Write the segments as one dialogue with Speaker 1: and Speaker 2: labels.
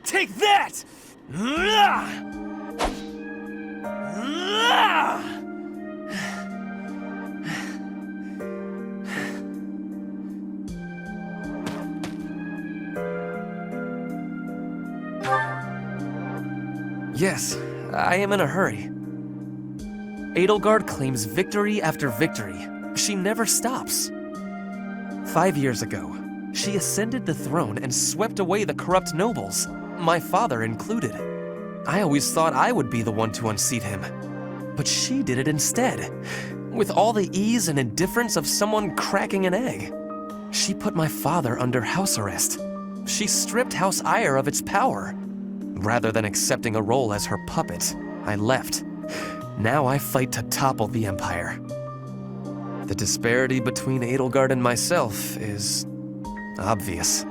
Speaker 1: Take that! Yes, I am in a hurry. Edelgard claims victory after victory. She never stops. 5 years ago, she ascended the throne and swept away the corrupt nobles, my father included. I always thought I would be the one to unseat him. But she did it instead, with all the ease and indifference of someone cracking an egg. She put my father under house arrest. She stripped House Eyre of its power. Rather than accepting a role as her puppet, I left. Now I fight to topple the Empire. The disparity between Edelgard and myself is obvious.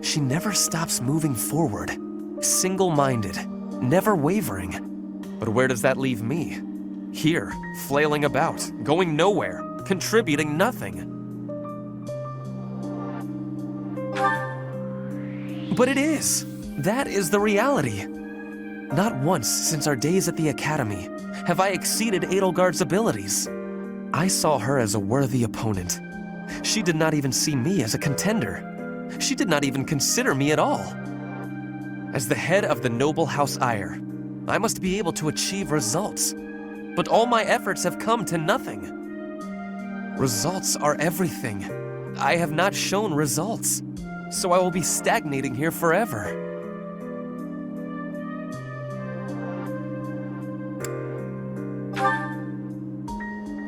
Speaker 1: She never stops moving forward, single-minded, never wavering. But where does that leave me? Here, flailing about, going nowhere, contributing nothing. But it is. That is the reality. Not once since our days at the Academy have I exceeded Edelgard's abilities. I saw her as a worthy opponent. She did not even see me as a contender. She did not even consider me at all. As the head of the noble House Eyre, I must be able to achieve results. But all my efforts have come to nothing. Results are everything. I have not shown results, so I will be stagnating here forever.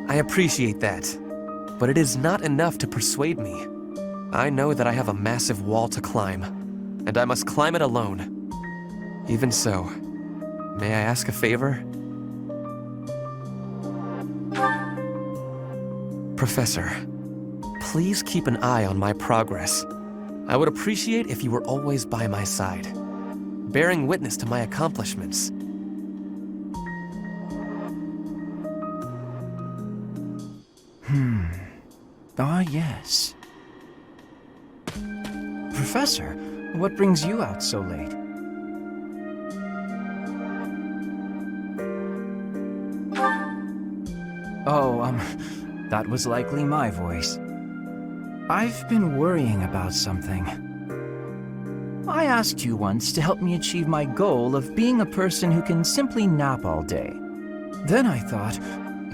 Speaker 1: I appreciate that, but it is not enough to persuade me. I know that I have a massive wall to climb, and I must climb it alone. Even so, may I ask a favor? Professor, please keep an eye on my progress. I would appreciate if you were always by my side, bearing witness to my accomplishments.
Speaker 2: Ah, yes. Professor, what brings you out so late? Oh, that was likely my voice. I've been worrying about something. I asked you once to help me achieve my goal of being a person who can simply nap all day. Then I thought,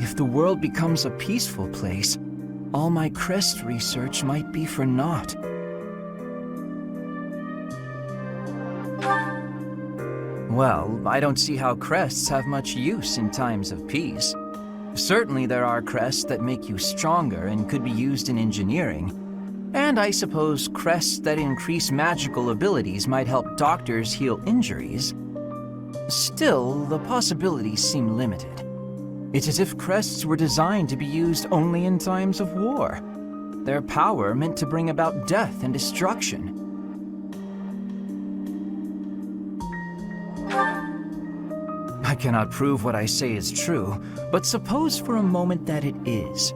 Speaker 2: if the world becomes a peaceful place, all my crest research might be for naught. Well, I don't see how crests have much use in times of peace. Certainly there are crests that make you stronger and could be used in engineering. And I suppose crests that increase magical abilities might help doctors heal injuries. Still, the possibilities seem limited. It's as if crests were designed to be used only in times of war. Their power meant to bring about death and destruction. I cannot prove what I say is true, but suppose for a moment that it is.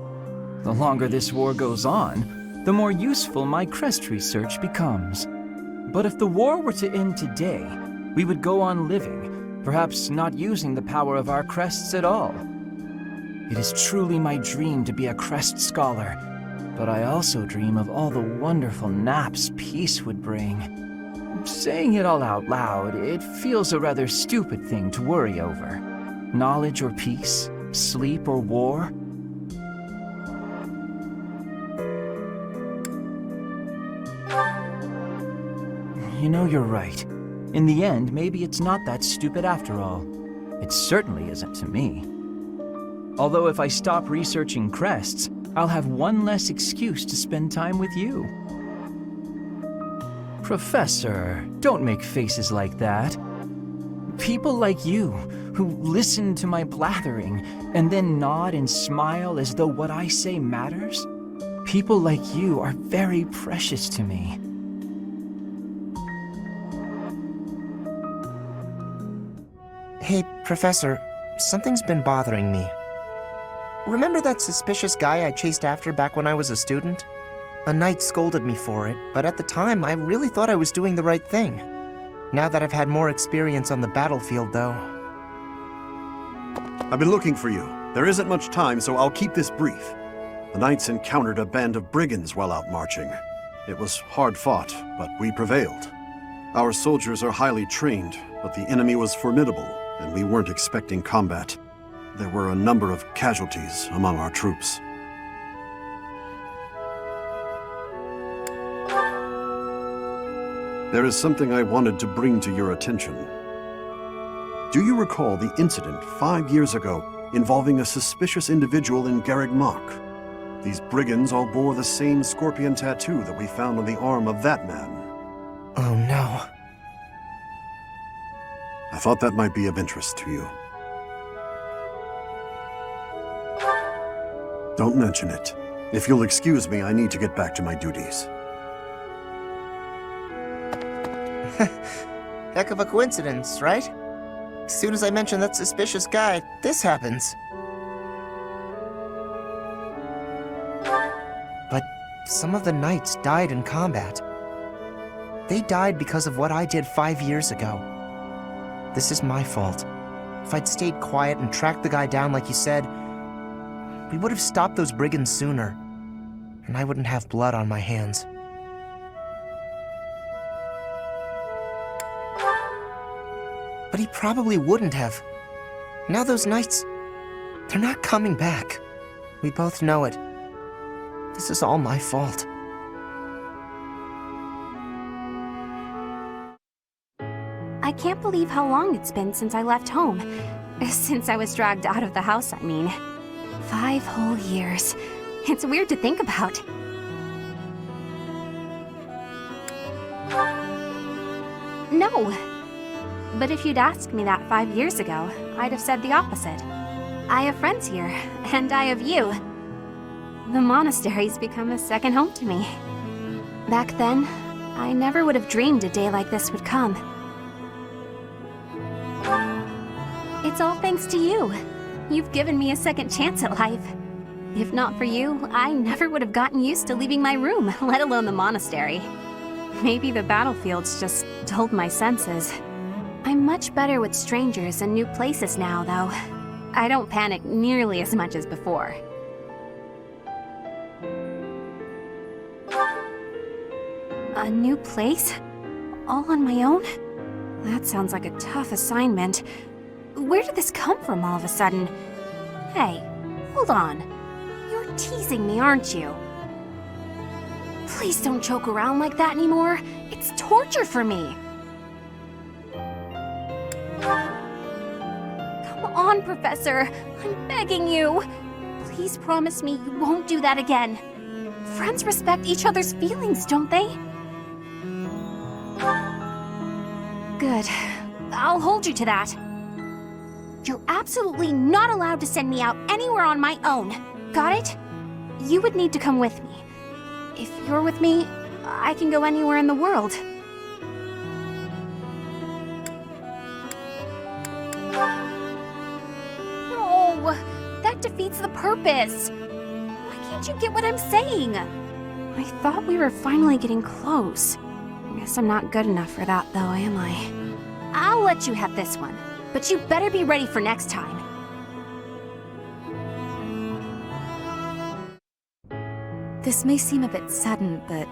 Speaker 2: The longer this war goes on, the more useful my crest research becomes. But if the war were to end today, we would go on living, perhaps not using the power of our crests at all. It is truly my dream to be a crest scholar, but I also dream of all the wonderful naps peace would bring. Saying it all out loud, it feels a rather stupid thing to worry over. Knowledge or peace, sleep or war. You know, you're right. In the end, maybe it's not that stupid after all. It certainly isn't to me. Although if I stop researching crests, I'll have one less excuse to spend time with you. Professor, don't make faces like that. People like you, who listen to my blathering and then nod and smile as though what I say matters, people like you are very precious to me.
Speaker 3: Hey, Professor, something's been bothering me. Remember that suspicious guy I chased after back when I was a student? A knight scolded me for it, but at the time I really thought I was doing the right thing. Now that I've had more experience on the battlefield, though...
Speaker 4: I've been looking for you. There isn't much time, so I'll keep this brief. The knights encountered a band of brigands while out marching. It was hard fought, but we prevailed. Our soldiers are highly trained, but the enemy was formidable, and we weren't expecting combat. There were a number of casualties among our troops. There is something I wanted to bring to your attention. Do you recall the incident 5 years ago involving a suspicious individual in Garreg Mach? These brigands all bore the same scorpion tattoo that we found on the arm of that man.
Speaker 3: Oh no.
Speaker 4: I thought that might be of interest to you. Don't mention it. If you'll excuse me, I need to get back to my duties.
Speaker 3: Heck of a coincidence, right? As soon as I mention that suspicious guy, this happens. But some of the knights died in combat. They died because of what I did 5 years ago. This is my fault. If I'd stayed quiet and tracked the guy down like you said, we would have stopped those brigands sooner, and I wouldn't have blood on my hands. But he probably wouldn't have. Now those knights, they're not coming back. We both know it. This is all my fault.
Speaker 5: I can't believe how long it's been since I left home. Since I was dragged out of the house, I mean. 5 whole years. It's weird to think about. No. But if you'd asked me that 5 years ago, I'd have said the opposite. I have friends here, and I have you. The monastery's become a second home to me. Back then, I never would have dreamed a day like this would come. It's all thanks to you. You've given me a second chance at life. If not for you, I never would have gotten used to leaving my room, let alone the monastery. Maybe the battlefield's just dulled my senses. I'm much better with strangers and new places now, though. I don't panic nearly as much as before. A new place? All on my own? That sounds like a tough assignment. Where did this come from all of a sudden? Hey, hold on. You're teasing me, aren't you? Please don't joke around like that anymore. It's torture for me. Come on, Professor. I'm begging you. Please promise me you won't do that again. Friends respect each other's feelings, don't they? Good. I'll hold you to that. You're absolutely not allowed to send me out anywhere on my own. Got it? You would need to come with me. If you're with me, I can go anywhere in the world. No, that defeats the purpose. Why can't you get what I'm saying? I thought we were finally getting close. Guess I'm not good enough for that, though, am I? I'll let you have this one, but you better be ready for next time.
Speaker 6: This may seem a bit sudden, but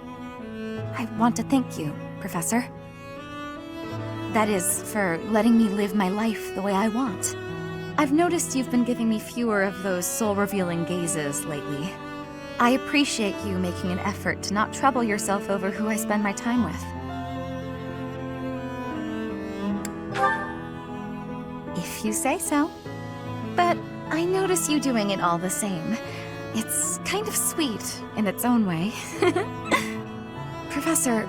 Speaker 6: I want to thank you, Professor. That is, for letting me live my life the way I want. I've noticed you've been giving me fewer of those soul-revealing gazes lately. I appreciate you making an effort to not trouble yourself over who I spend my time with. If you say so. But I notice you doing it all the same. It's kind of sweet in its own way. Professor,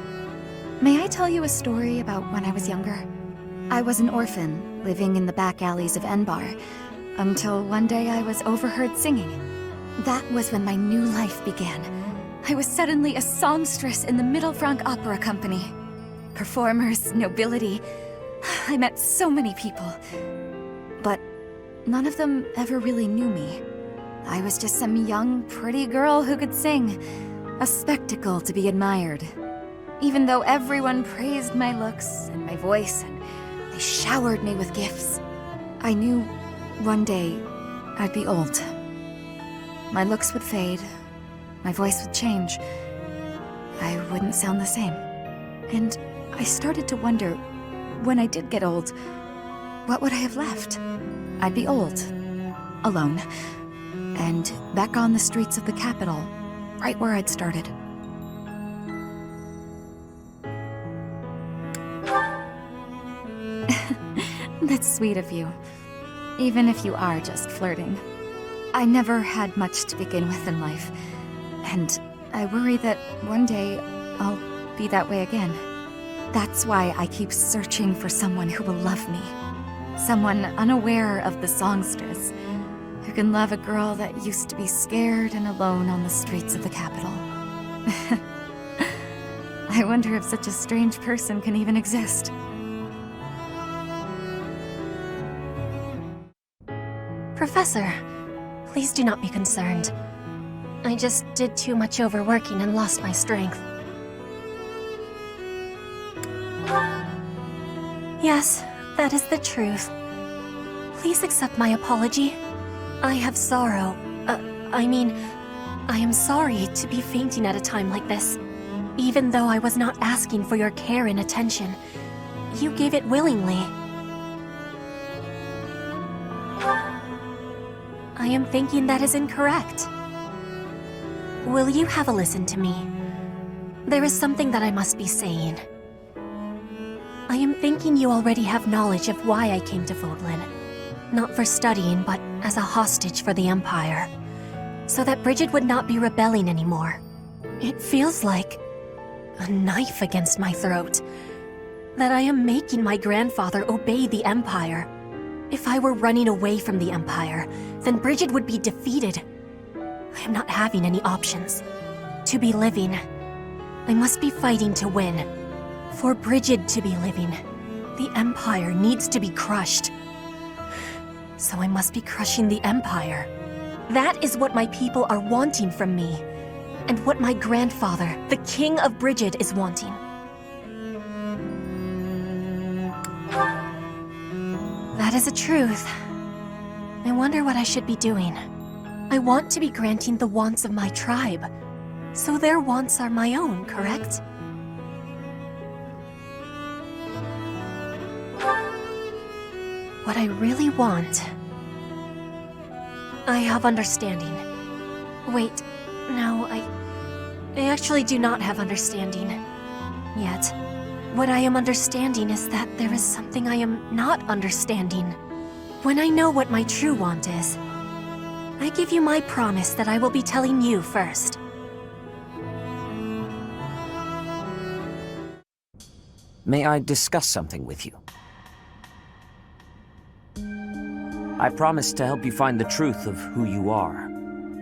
Speaker 6: may I tell you a story about when I was younger? I was an orphan, living in the back alleys of Enbar, until one day I was overheard singing. That was when my new life began. I was suddenly a songstress in the Mittelfrank Opera Company. Performers, nobility. I met so many people. But none of them ever really knew me. I was just some young, pretty girl who could sing. a spectacle to be admired. Even though everyone praised my looks and my voice, and they showered me with gifts, I knew one day I'd be old. My looks would fade, my voice would change. I wouldn't sound the same. And I started to wonder, when I did get old, what would I have left? I'd be old, alone, and back on the streets of the capital, right where I'd started. That's sweet of you, even if you are just flirting. I never had much to begin with in life, and I worry that one day I'll be that way again. That's why I keep searching for someone who will love me. Someone unaware of the songstress, who can love a girl that used to be scared and alone on the streets of the capital. I wonder if such a strange person can even exist.
Speaker 7: Professor, please do not be concerned. I just did too much overworking and lost my strength. Yes, that is the truth. Please accept my apology. I have sorrow. I am sorry to be fainting at a time like this. Even though I was not asking for your care and attention, you gave it willingly. I am thinking that is incorrect. Will you have a listen to me? There is something that I must be saying. I am thinking you already have knowledge of why I came to Fodlan. Not for studying, but as a hostage for the Empire. So that Brigid would not be rebelling anymore. It feels like a knife against my throat. That I am making my grandfather obey the Empire. If I were running away from the Empire, then Brigid would be defeated. I am not having any options. To be living, I must be fighting to win. For Brigid to be living, the Empire needs to be crushed. So I must be crushing the Empire. That is what my people are wanting from me, and what my grandfather, the King of Brigid, is wanting. That is the truth. I wonder what I should be doing. I want to be granting the wants of my tribe, so their wants are my own, correct? What I really want... I have understanding. Wait, no, I actually do not have understanding. Yet. What I am understanding is that there is something I am not understanding. When I know what my true want is, I give you my promise that I will be telling you first.
Speaker 8: May I discuss something with you? I promised to help you find the truth of who you are,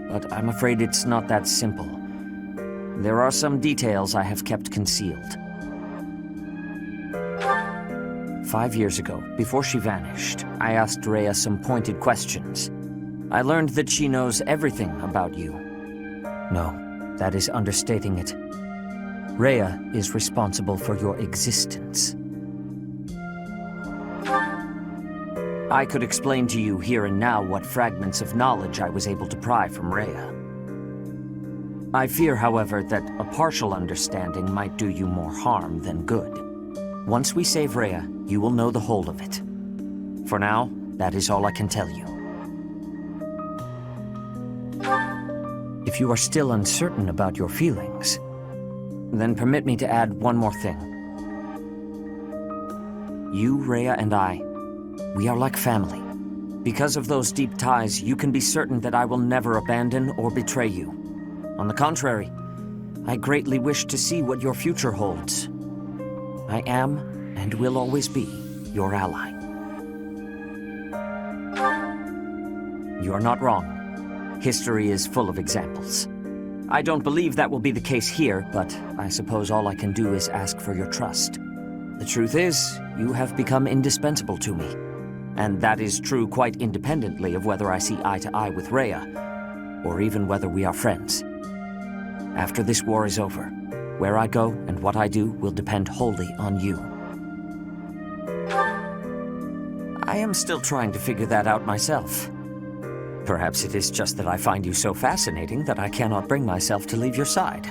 Speaker 8: but I'm afraid it's not that simple. There are some details I have kept concealed. 5 years ago, before she vanished, I asked Rhea some pointed questions. I learned that she knows everything about you. No, that is understating it. Rhea is responsible for your existence. I could explain to you here and now what fragments of knowledge I was able to pry from Rhea. I fear, however, that a partial understanding might do you more harm than good. Once we save Rhea, you will know the whole of it. For now, that is all I can tell you. If you are still uncertain about your feelings, then permit me to add one more thing. You, Rhea, and I, we are like family. Because of those deep ties, you can be certain that I will never abandon or betray you. On the contrary, I greatly wish to see what your future holds. I am, and will always be, your ally. You are not wrong. History is full of examples. I don't believe that will be the case here, but I suppose all I can do is ask for your trust. The truth is, you have become indispensable to me. And that is true quite independently of whether I see eye to eye with Rhea, or even whether we are friends. After this war is over, where I go and what I do will depend wholly on you. I am still trying to figure that out myself. Perhaps it is just that I find you so fascinating that I cannot bring myself to leave your side.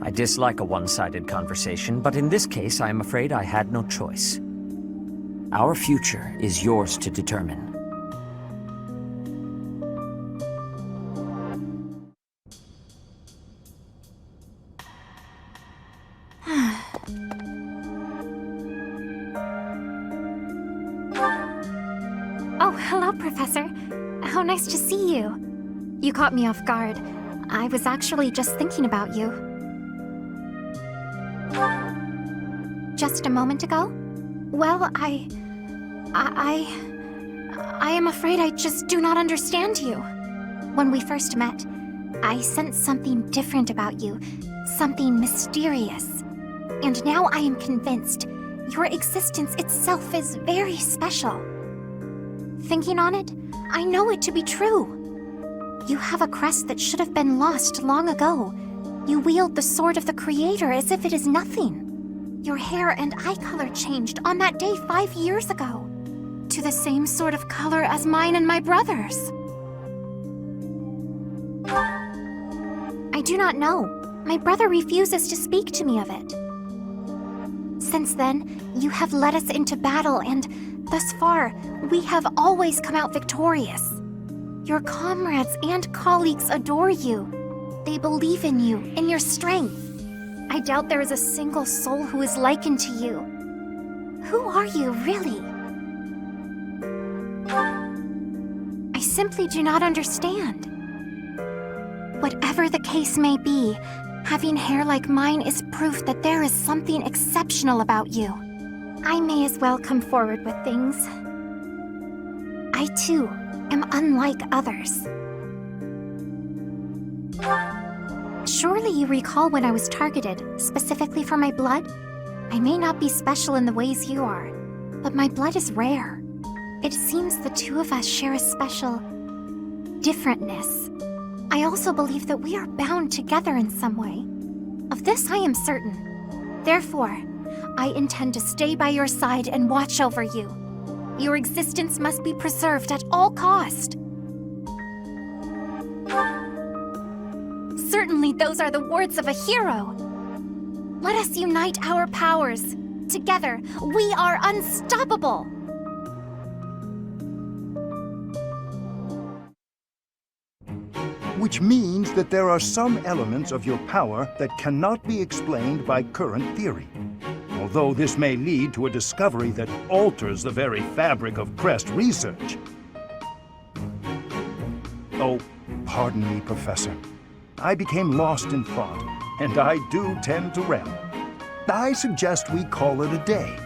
Speaker 8: I dislike a one-sided conversation, but in this case I am afraid I had no choice. Our future is yours to determine.
Speaker 6: Oh, hello, Professor. How nice to see you. You caught me off guard. I was actually just thinking about you. Just a moment ago? Well, I am afraid I just do not understand you. When we first met, I sensed something different about you, something mysterious. And now I am convinced your existence itself is very special. Thinking on it, I know it to be true. You have a crest that should have been lost long ago. You wield the sword of the Creator as if it is nothing. Your hair and eye color changed on that day 5 years ago, to the same sort of color as mine and my brother's. I do not know. My brother refuses to speak to me of it. Since then, you have led us into battle, and thus far, we have always come out victorious. Your comrades and colleagues adore you. They believe in you, in your strength. I doubt there is a single soul who is likened to you. Who are you, really? I simply do not understand. Whatever the case may be, having hair like mine is proof that there is something exceptional about you. I may as well come forward with things. I, too, am unlike others. Surely you recall when I was targeted, specifically for my blood? I may not be special in the ways you are, but my blood is rare. It seems the two of us share a special differentness. I also believe that we are bound together in some way. Of this I am certain. Therefore, I intend to stay by your side and watch over you. Your existence must be preserved at all cost. Certainly those are the words of a hero. Let us unite our powers. Together, we are unstoppable.
Speaker 9: Which means that there are some elements of your power that cannot be explained by current theory. Although this may lead to a discovery that alters the very fabric of Crest research. Oh, pardon me, Professor. I became lost in thought, and I do tend to ramble. I suggest we call it a day.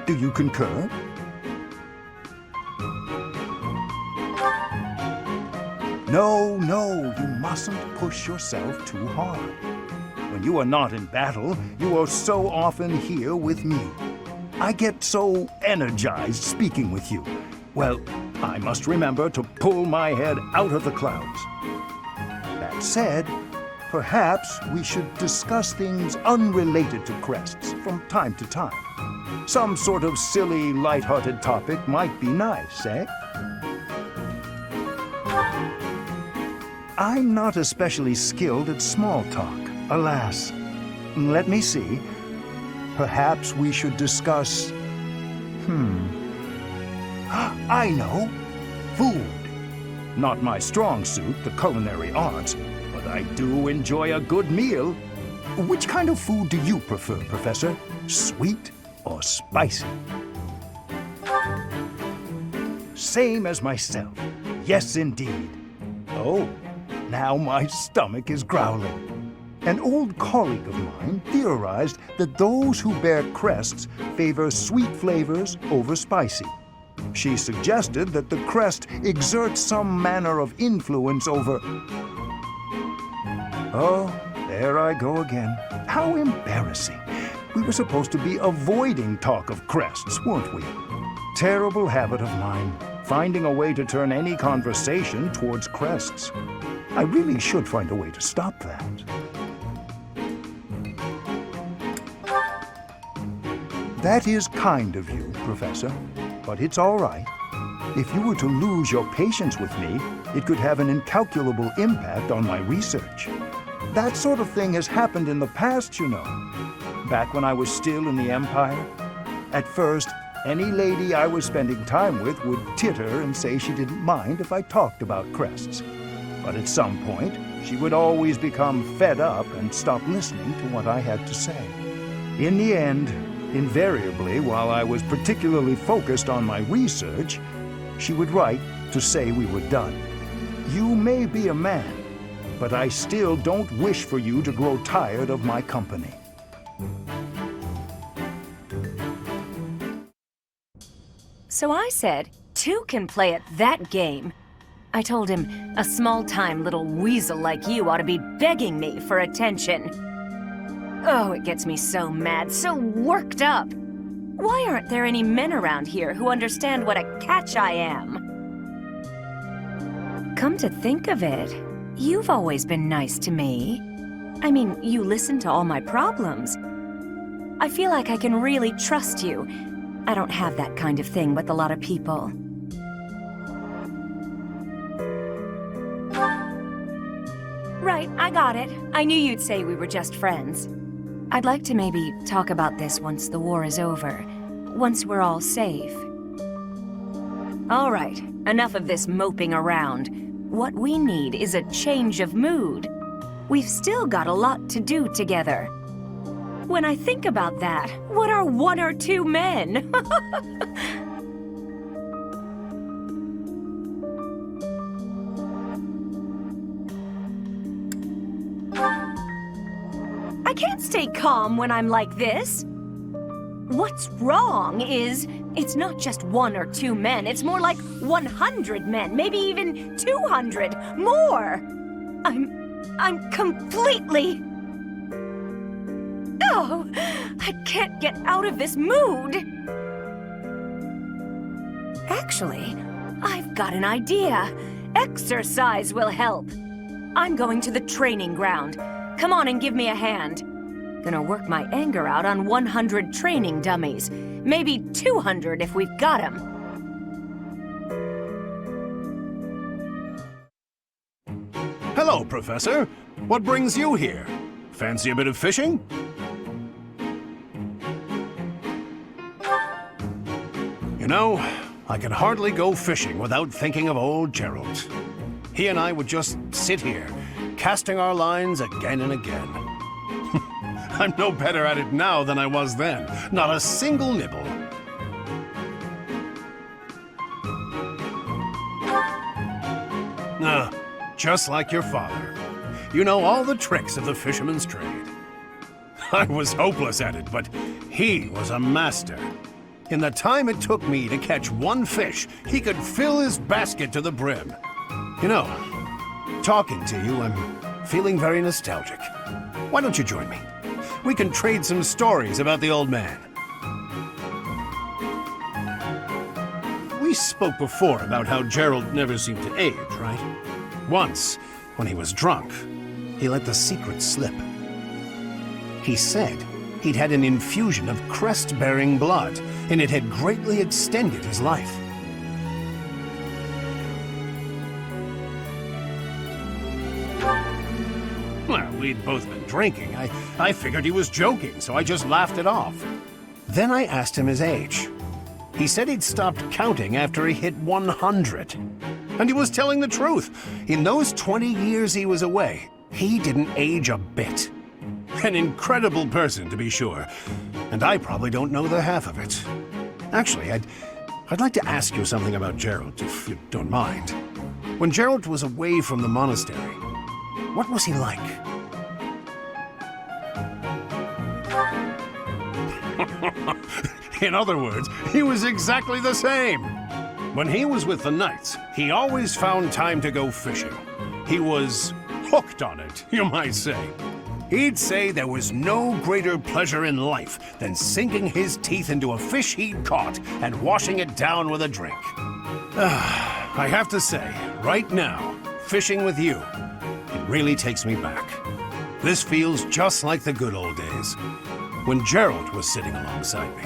Speaker 9: Do you concur? No, you mustn't push yourself too hard. When you are not in battle, you are so often here with me. I get so energized speaking with you. Well, I must remember to pull my head out of the clouds. That said, perhaps we should discuss things unrelated to crests from time to time. Some sort of silly, lighthearted topic might be nice, eh? I'm not especially skilled at small talk, alas. Let me see. Perhaps we should discuss... I know. Food. Not my strong suit, the culinary arts, but I do enjoy a good meal. Which kind of food do you prefer, Professor? Sweet or spicy? Same as myself. Yes, indeed. Oh, now my stomach is growling. An old colleague of mine theorized that those who bear crests favor sweet flavors over spicy. She suggested that the crest exerts some manner of influence over... Oh, there I go again. How embarrassing. We were supposed to be avoiding talk of crests, weren't we? Terrible habit of mine, finding a way to turn any conversation towards crests. I really should find a way to stop that. That is kind of you, Professor, but it's all right. If you were to lose your patience with me, it could have an incalculable impact on my research. That sort of thing has happened in the past, you know. Back when I was still in the Empire. At first, any lady I was spending time with would titter and say she didn't mind if I talked about crests. But at some point, she would always become fed up and stop listening to what I had to say. In the end, invariably, while I was particularly focused on my research, she would write to say we were done. You may be a man, but I still don't wish for you to grow tired of my company.
Speaker 10: So I said, 2 can play at that game. I told him, a small-time little weasel like you ought to be begging me for attention. Oh, it gets me so mad, so worked up. Why aren't there any men around here who understand what a catch I am? Come to think of it, you've always been nice to me. I mean, you listen to all my problems. I feel like I can really trust you. I don't have that kind of thing with a lot of people. Right, I got it. I knew you'd say we were just friends. I'd like to maybe talk about this once the war is over. Once we're all safe. All right, enough of this moping around. What we need is a change of mood. We've still got a lot to do together. When I think about that, what are 1 or 2 men? I can't stay calm when I'm like this. What's wrong is, it's not just 1 or 2 men, it's more like 100 men, maybe even 200, more. I'm completely... Oh, I can't get out of this mood. Actually, I've got an idea. Exercise will help. I'm going to the training ground. Come on and give me a hand. Gonna work my anger out on 100 training dummies. Maybe 200 if we've got 'em.
Speaker 4: Hello, Professor. What brings you here? Fancy a bit of fishing? You know, I can hardly go fishing without thinking of old Gerald. He and I would just sit here, casting our lines again and again. I'm no better at it now than I was then. Not a single nibble. Just like your father. You know all the tricks of the fisherman's trade. I was hopeless at it, but he was a master. In the time it took me to catch 1 fish, he could fill his basket to the brim. You know, talking to you, I'm feeling very nostalgic. Why don't you join me? We can trade some stories about the old man. We spoke before about how Gerald never seemed to age, right? Once, when he was drunk, he let the secret slip. He said he'd had an infusion of crest-bearing blood, and it had greatly extended his life. Well, we'd both been drinking. I figured he was joking, so I just laughed it off. Then I asked him his age. He said he'd stopped counting after he hit 100. And he was telling the truth. In those 20 years he was away, he didn't age a bit. An incredible person, to be sure. And I probably don't know the half of it. Actually, I'd like to ask you something about Gerald, if you don't mind. When Gerald was away from the monastery, what was he like? In other words, he was exactly the same. When he was with the Knights, he always found time to go fishing. He was hooked on it, you might say. He'd say there was no greater pleasure in life than sinking his teeth into a fish he'd caught and washing it down with a drink. I have to say, right now, fishing with you, it really takes me back. This feels just like the good old days, when Gerald was sitting alongside me.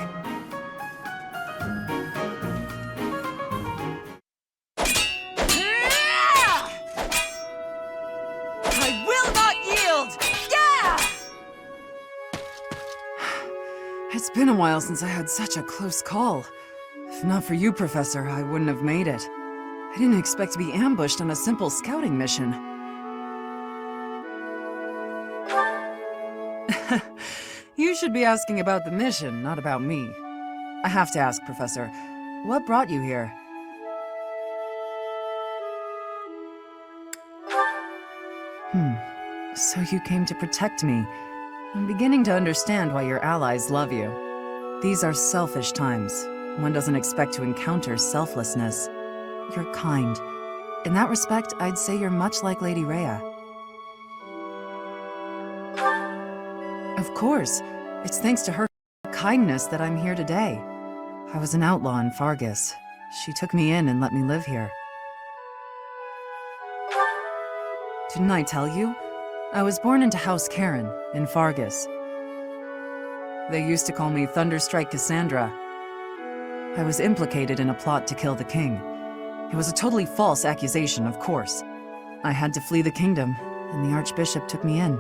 Speaker 11: It's been a while since I had such a close call. If not for you, Professor, I wouldn't have made it. I didn't expect to be ambushed on a simple scouting mission. You should be asking about the mission, not about me. I have to ask, Professor, what brought you here? So you came to protect me. I'm beginning to understand why your allies love you. These are selfish times. One doesn't expect to encounter selflessness. You're kind. In that respect, I'd say you're much like Lady Rhea. Of course. It's thanks to her kindness that I'm here today. I was an outlaw in Fargus. She took me in and let me live here. Didn't I tell you? I was born into House Karen in Fargus. They used to call me Thunderstrike Cassandra. I was implicated in a plot to kill the king. It was a totally false accusation, of course. I had to flee the kingdom, and the Archbishop took me in.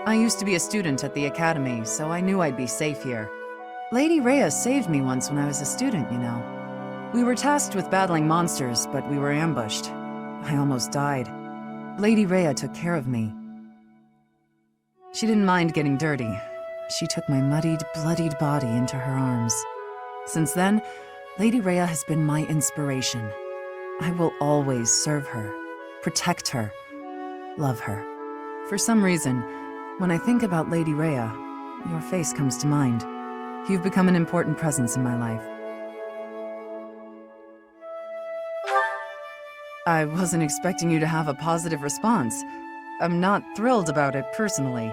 Speaker 11: I used to be a student at the academy, so I knew I'd be safe here. Lady Rhea saved me once when I was a student, you know. We were tasked with battling monsters, but we were ambushed. I almost died. Lady Rhea took care of me. She didn't mind getting dirty. She took my muddied, bloodied body into her arms. Since then, Lady Rhea has been my inspiration. I will always serve her, protect her, love her. For some reason, when I think about Lady Rhea, your face comes to mind. You've become an important presence in my life. I wasn't expecting you to have a positive response. I'm not thrilled about it personally.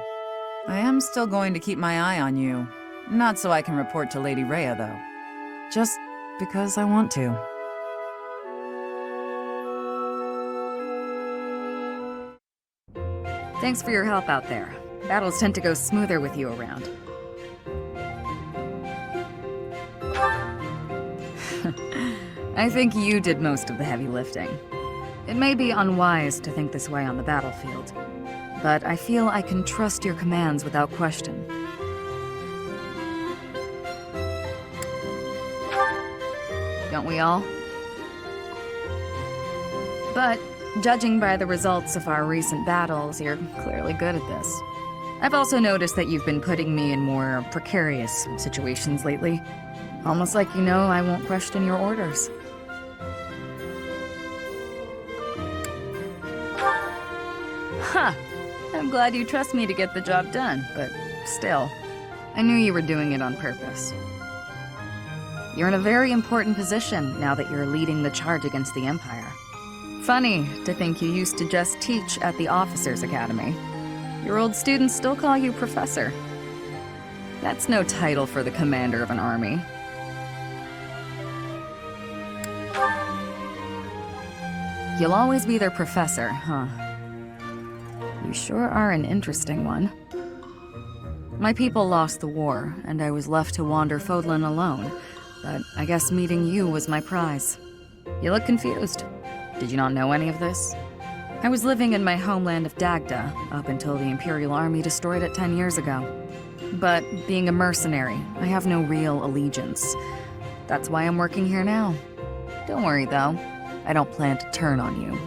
Speaker 11: I am still going to keep my eye on you. Not so I can report to Lady Rhea, though. Just because I want to.
Speaker 6: Thanks for your help out there. Battles tend to go smoother with you around. I think you did most of the heavy lifting. It may be unwise to think this way on the battlefield, but I feel I can trust your commands without question. Don't we all? But, judging by the results of our recent battles, you're clearly good at this. I've also noticed that you've been putting me in more precarious situations lately. Almost like you know I won't question your orders. Huh! I'm glad you trust me to get the job done, but still, I knew you were doing it on purpose. You're in a very important position now that you're leading the charge against the Empire. Funny to think you used to just teach at the Officers' Academy. Your old students still call you Professor. That's no title for the commander of an army. You'll always be their professor, huh? You sure are an interesting one. My people lost the war, and I was left to wander Fodlan alone, but I guess meeting you was my prize. You look confused. Did you not know any of this? I was living in my homeland of Dagda up until the Imperial Army destroyed it 10 years ago. But being a mercenary, I have no real allegiance. That's why I'm working here now. Don't worry, though. I don't plan to turn on you.